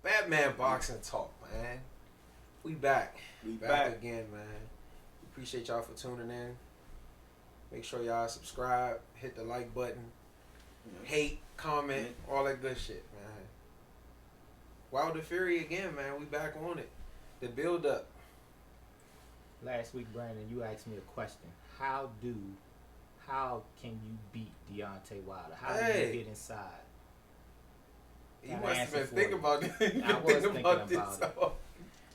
Batman Boxing Talk, man. We back. We back again, man. We appreciate y'all for tuning in. Make sure y'all subscribe, hit the like button, hate, comment, all that good shit, man. Wilder Fury again, man. We back on it. The build up. Last week, Brandon, you asked me a question. How can you beat Deontay Wilder? How do you get inside? You must have been thinking about this. I was thinking about it.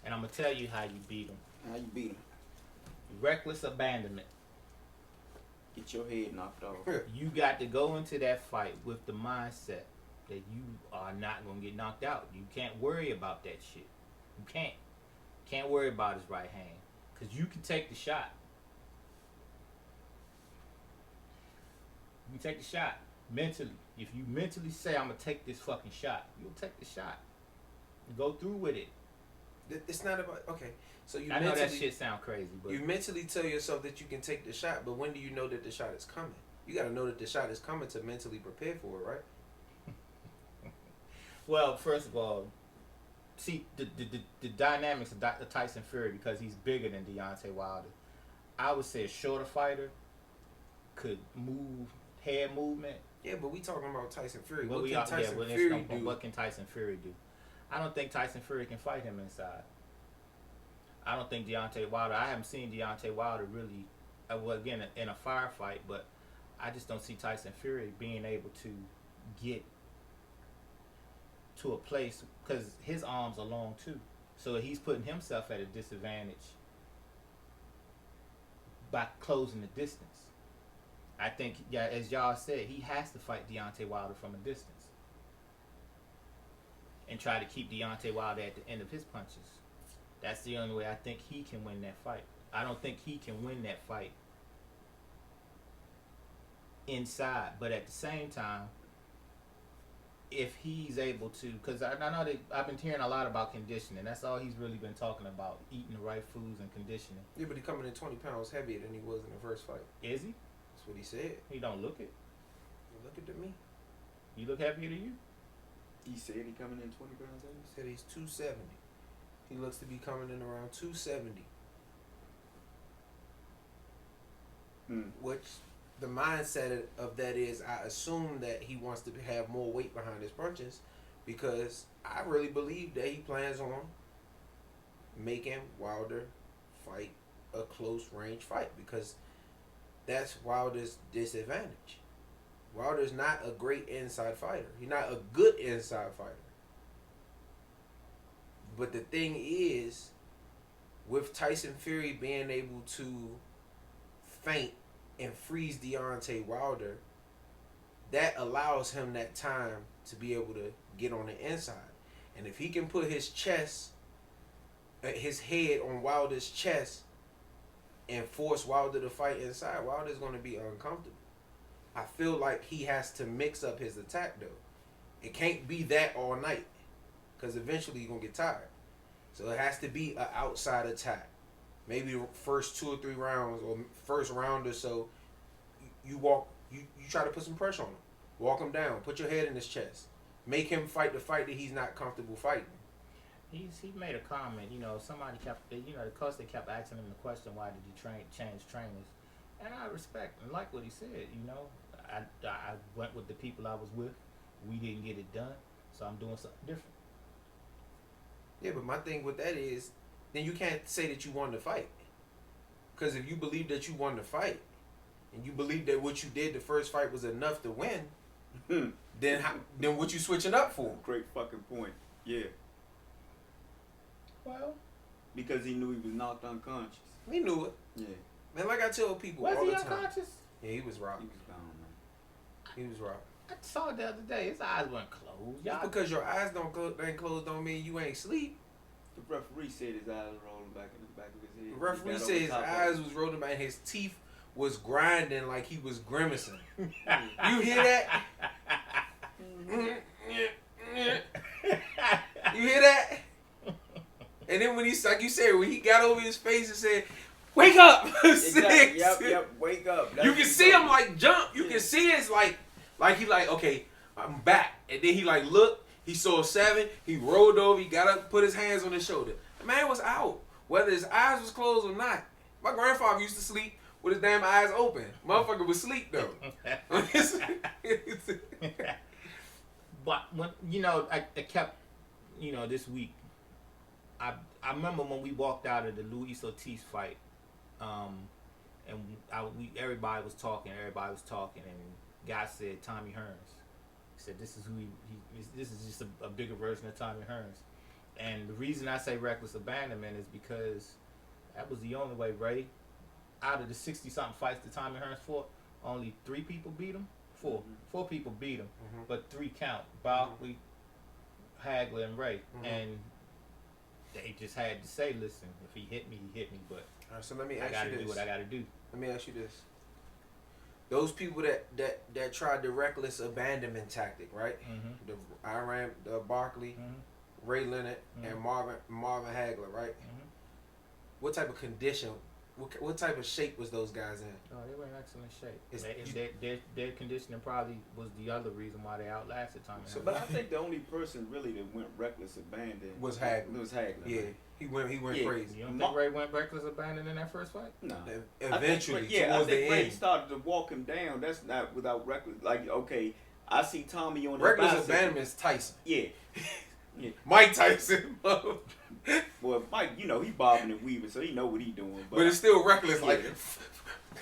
And I'm going to tell you how you beat him. How you beat him? Reckless abandonment. Get your head knocked off. You got to go into that fight with the mindset that you are not going to get knocked out. You can't worry about that shit. You can't. Can't worry about his right hand. Because you can take the shot. You can take the shot mentally. If you mentally say, I'm going to take this fucking shot, you'll take the shot. Go through with it. It's not about, okay. So you I know that shit sound crazy, but you mentally tell yourself that you can take the shot, but when do you know that the shot is coming? You got to know that the shot is coming to mentally prepare for it, right? Well, first of all, see the dynamics of Tyson Fury, because he's bigger than Deontay Wilder. I would say a shorter fighter could move head movement. Yeah, but we talking about Tyson Fury. What can Tyson Fury do? What can Tyson Fury do? I don't think Tyson Fury can fight him inside. I don't think Deontay Wilder. I haven't seen Deontay Wilder really, well, again, in a firefight, but I just don't see Tyson Fury being able to get to a place, because his arms are long too. So he's putting himself at a disadvantage by closing the distance. I think, yeah, as y'all said, he has to fight Deontay Wilder from a distance and try to keep Deontay Wilder at the end of his punches. That's the only way I think he can win that fight. I don't think he can win that fight inside. But at the same time, if he's able to, because I know that I've been hearing a lot about conditioning. That's all he's really been talking about, eating the right foods and conditioning. Yeah, but he's coming in 20 pounds heavier than he was in the first fight. Is he? That's what he said. He don't look it. You look at me. You look heavier than you? He said he coming in 20 pounds heavy? He said he's 270. He looks to be coming in around 270. Which the mindset of that is, I assume that he wants to have more weight behind his punches, because I really believe that he plans on making Wilder fight a close range fight, because that's Wilder's disadvantage. Wilder's not a great inside fighter. He's not a good inside fighter. But the thing is, with Tyson Fury being able to feint and freeze Deontay Wilder, that allows him that time to be able to get on the inside. And if he can put his head on Wilder's chest and force Wilder to fight inside, Wilder's going to be uncomfortable. I feel like he has to mix up his attack, though. It can't be that all night, because eventually you're going to get tired. So it has to be an outside attack. Maybe the first 2 or 3 rounds, or first round or so, you try to put some pressure on him. Walk him down. Put your head in his chest. Make him fight the fight that he's not comfortable fighting. He made a comment, somebody kept, because they kept asking him the question, why did you change trainers? And I respect and like what he said, I went with the people I was with. We didn't get it done, so I'm doing something different. Yeah, but my thing with that is, then you can't say that you won the fight. Because if you believe that you won the fight, and you believe that what you did the first fight was enough to win, then what you switching up for? Great fucking point. Yeah. Well, because he knew he was knocked unconscious. He knew it. Yeah. Man, like I tell people was all he the time. unconscious? Yeah, he was rocked. He was gone, man. He was rocked. I saw it the other day. His eyes weren't closed. Just because your eyes ain't closed don't mean you ain't sleep. The referee said his eyes were rolling back in the back of his head. The referee said his eyes was rolling back and his teeth was grinding like he was grimacing. You hear that? You hear that? And then when like you said, when he got over his face and said, "Wake up!" Exactly. Yep, wake up. You can see him like jump. You can see it's like he like, okay, I'm back. And then he like look, He saw 7. He rolled over. He got up, put his hands on his shoulder. The man was out, whether his eyes was closed or not. My grandfather used to sleep with his damn eyes open. Motherfucker was asleep though. But when I kept, this week. I remember when we walked out of the Luis Ortiz fight, and everybody was talking, and guy said Tommy Hearns. He said this is who this is just a bigger version of Tommy Hearns. And the reason I say reckless abandonment is because that was the only way, Ray. Out of the 60-something fights that Tommy Hearns fought, only 3 people beat him. 4. Mm-hmm. 4 people beat him, mm-hmm. but 3 count. Barkley, Hagler, and Ray. Mm-hmm. And they just had to say, listen, if he hit me, he hit me, but all right, so let me ask I gotta you this. do what I gotta do. Let me ask you this. Those people that tried the reckless abandonment tactic, right? Mm-hmm. The Barkley, Mm-hmm. Ray Leonard, Mm-hmm. and Marvin Hagler, right? Mm-hmm. What type of condition, what type of shape was those guys in? Oh, they were in excellent shape. Their conditioning probably was the other reason why they outlasted Tommy Hearns. But I think the only person really that went reckless abandon was Hagler. Yeah, man. he went crazy. You don't think Ray went reckless abandon in that first fight? No. Eventually, I think Ray end. started to walk him down. That's not without reckless. Like, okay, I see Tommy on the Reckless bicycle. abandonment is Tyson. Yeah. Yeah. Mike Tyson. Well, Mike, he bobbing and weaving, so he know what he doing. But it's still reckless,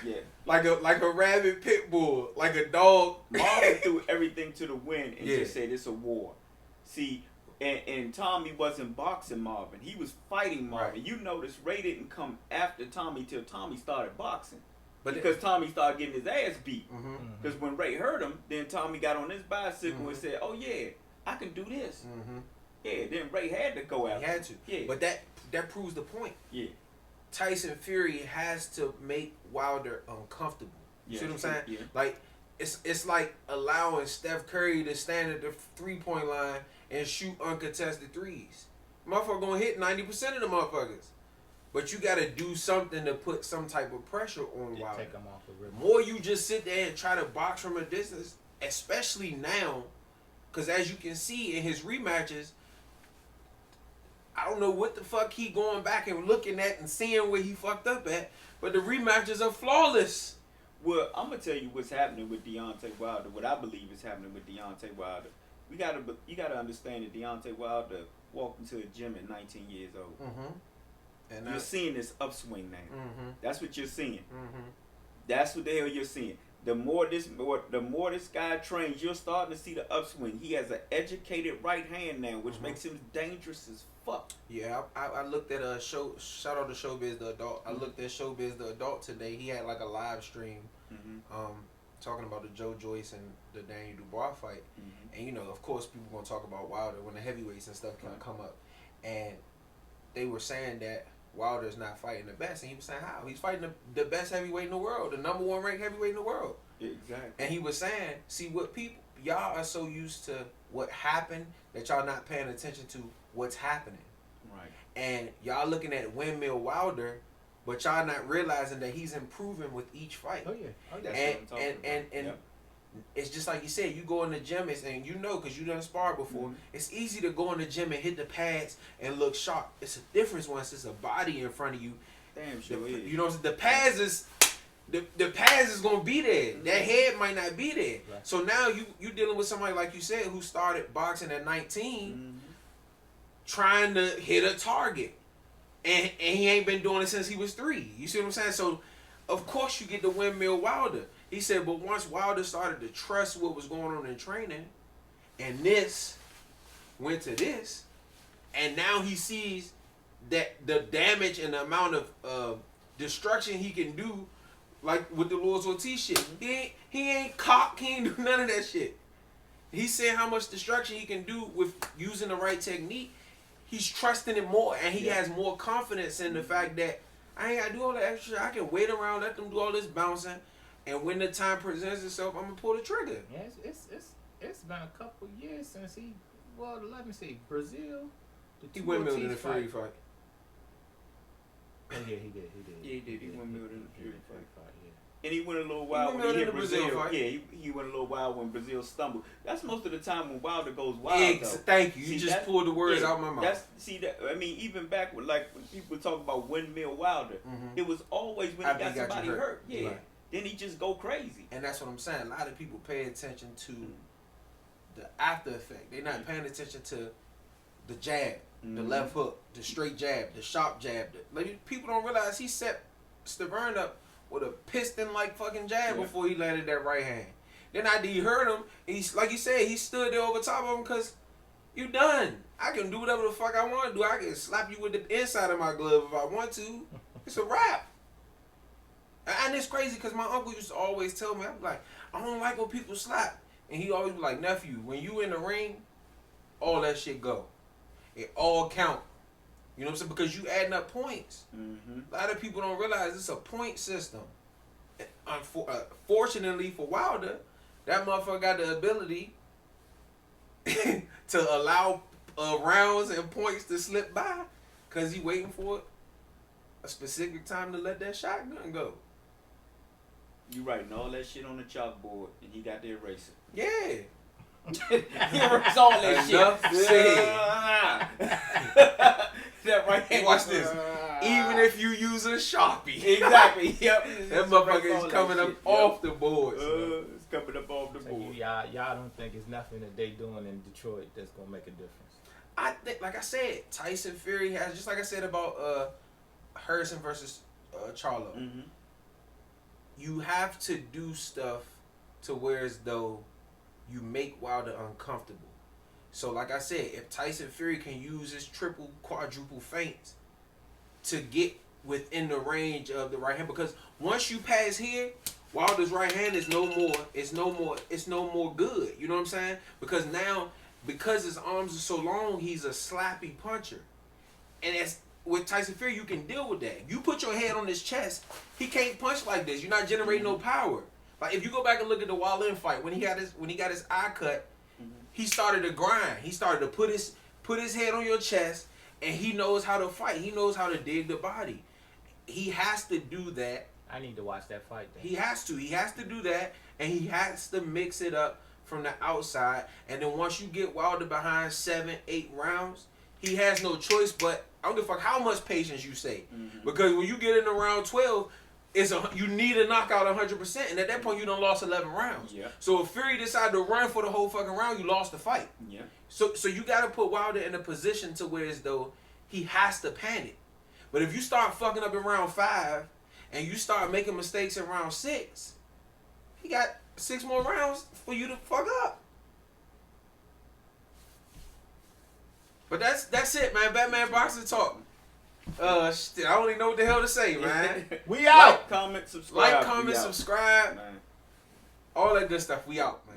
yeah. like a rabid pit bull, like a dog. Marvin threw everything to the wind and Yeah. just said it's a war. See, and Tommy wasn't boxing Marvin; he was fighting Marvin. Right. You notice Ray didn't come after Tommy till Tommy started boxing, But because Tommy started getting his ass beat. Mm-hmm. Because when Ray hurt him, then Tommy got on his bicycle Mm-hmm. and said, "Oh yeah, I can do this." Mm-hmm. Yeah, then Ray had to go after. He had to. Yeah. But that proves the point. Yeah. Tyson Fury has to make Wilder uncomfortable. You see what I'm saying? Yeah. Like it's like allowing Steph Curry to stand at the 3-point line and shoot uncontested threes. Motherfucker gonna hit 90% of the motherfuckers. But you gotta do something to put some type of pressure on Wilder. Take him off the rhythm. More you just sit there and try to box from a distance, especially now, because as you can see in his rematches, I don't know what the fuck he going back and looking at and seeing where he fucked up at, but the rematches are flawless. Well, I'm gonna tell you what's happening with Deontay Wilder. What I believe is happening with Deontay Wilder. You gotta understand that Deontay Wilder walked into a gym at 19 years old. Mm-hmm. And You're seeing this upswing now. Mm-hmm. That's what you're seeing. Mm-hmm. That's what the hell you're seeing. The more this guy trains, you're starting to see the upswing. He has an educated right hand now, which Mm-hmm. makes him dangerous as fuck. Yeah, I looked at a show. Shout out to Showbiz the Adult. I looked at Showbiz the Adult today. He had like a live stream, talking about the Joe Joyce and the Daniel Dubois fight. Mm-hmm. And of course, people gonna talk about Wilder when the heavyweights and stuff come up. And they were saying that Wilder's not fighting the best, and he was saying how he's fighting the best heavyweight in the world, the number 1 ranked heavyweight in the world. Exactly. And he was saying, see what people, y'all are so used to what happened that y'all not paying attention to what's happening. Right. And y'all looking at Windmill Wilder, but y'all not realizing that he's improving with each fight. Oh yeah. That's And what I'm talking about. Yep. it's just like you said, you go in the gym and because you done sparred before, it's easy to go in the gym and hit the pads and look sharp. It's a difference once it's a body in front of you. Damn sure is. You know, the pads is the pads is gonna be there. That head might not be there. Right. So now you dealing with somebody like you said who started boxing at 19, trying to hit a target, and he ain't been doing it since he was 3. You see what I'm saying? So of course you get the Windmill Wilder. He said, but once Wilder started to trust what was going on in training, and this went to this, and now he sees that the damage and the amount of destruction he can do, like with the Luis Ortiz shit. He ain't cock, he ain't do none of that shit. He's saying how much destruction he can do with using the right technique. He's trusting it more, and he has more confidence in the fact that I ain't gotta do all the extra. I can wait around, let them do all this bouncing, and when the time presents itself, I'm gonna pull the trigger. Yeah, it's been a couple years since he. Well, let me see, Brazil. He windmilled in the Fury fight. Oh yeah, he did. Yeah, he did. He windmilled in the Fury fight. And he went a little wild when he hit Brazil fight. Yeah, he went a little wild when Brazil stumbled. That's most of the time when Wilder goes wild. Though. Thank you. You just pulled the words out of my mouth. I mean, even back when people talk about windmill Wilder, it was always when he got somebody hurt. Yeah. Right. Then he just go crazy. And that's what I'm saying. A lot of people pay attention to the after effect. They're not paying attention to the jab, the left hook, the straight jab, the sharp jab. People don't realize he set Stavern up with a piston-like fucking jab before he landed that right hand. Then after he hurt him, he's like you said, he stood there over top of him because you done. I can do whatever the fuck I want to do. I can slap you with the inside of my glove if I want to. It's a wrap. And it's crazy because my uncle used to always tell me, I'm like, I don't like when people slap. And he always be like, nephew, when you in the ring, all that shit go. It all count. You know what I'm saying? Because you adding up points. A lot of people don't realize it's a point system. Fortunately for Wilder, that motherfucker got the ability to allow rounds and points to slip by because he waiting for a specific time to let that shotgun go. You writing all that shit on the chalkboard and he got the eraser. Yeah. He erased all that shit. That right here. Watch this. Even if you use a Sharpie. Exactly. Yep. That motherfucker is coming up off the board. It's coming up off the board. Y'all don't think it's nothing that they doing in Detroit that's gonna make a difference? I think, like I said, Tyson Fury has, just like I said about Harrison versus Charlo. You have to do stuff to where as though you make Wilder uncomfortable. So like I said, if Tyson Fury can use his triple, quadruple feints to get within the range of the right hand, because once you pass here, Wilder's right hand is no more good. You know what I'm saying? Because now, because his arms are so long, he's a slappy puncher. And as with Tyson Fury, you can deal with that. You put your head on his chest, he can't punch like this. You're not generating no power. Like if you go back and look at the Wallin fight, when he got his eye cut, he started to grind. He started to put his head on your chest, and he knows how to fight. He knows how to dig the body. He has to do that. I need to watch that fight then. He has to do that, and he has to mix it up from the outside. And then once you get Wilder behind 7, 8 rounds, he has no choice but, I don't give a fuck how much patience you say. Because when you get in around 12, you need a knockout 100%, and at that point you done lost 11 rounds. Yeah. So if Fury decided to run for the whole fucking round, you lost the fight. Yeah. So you got to put Wilder in a position to where as though he has to panic. But if you start fucking up in round 5 and you start making mistakes in round 6, he got 6 more rounds for you to fuck up. But that's it, man. Batman Boxing Talk. I don't even know what the hell to say, man. We out. Like, comment, subscribe. Subscribe. Man. All that good stuff. We out, man.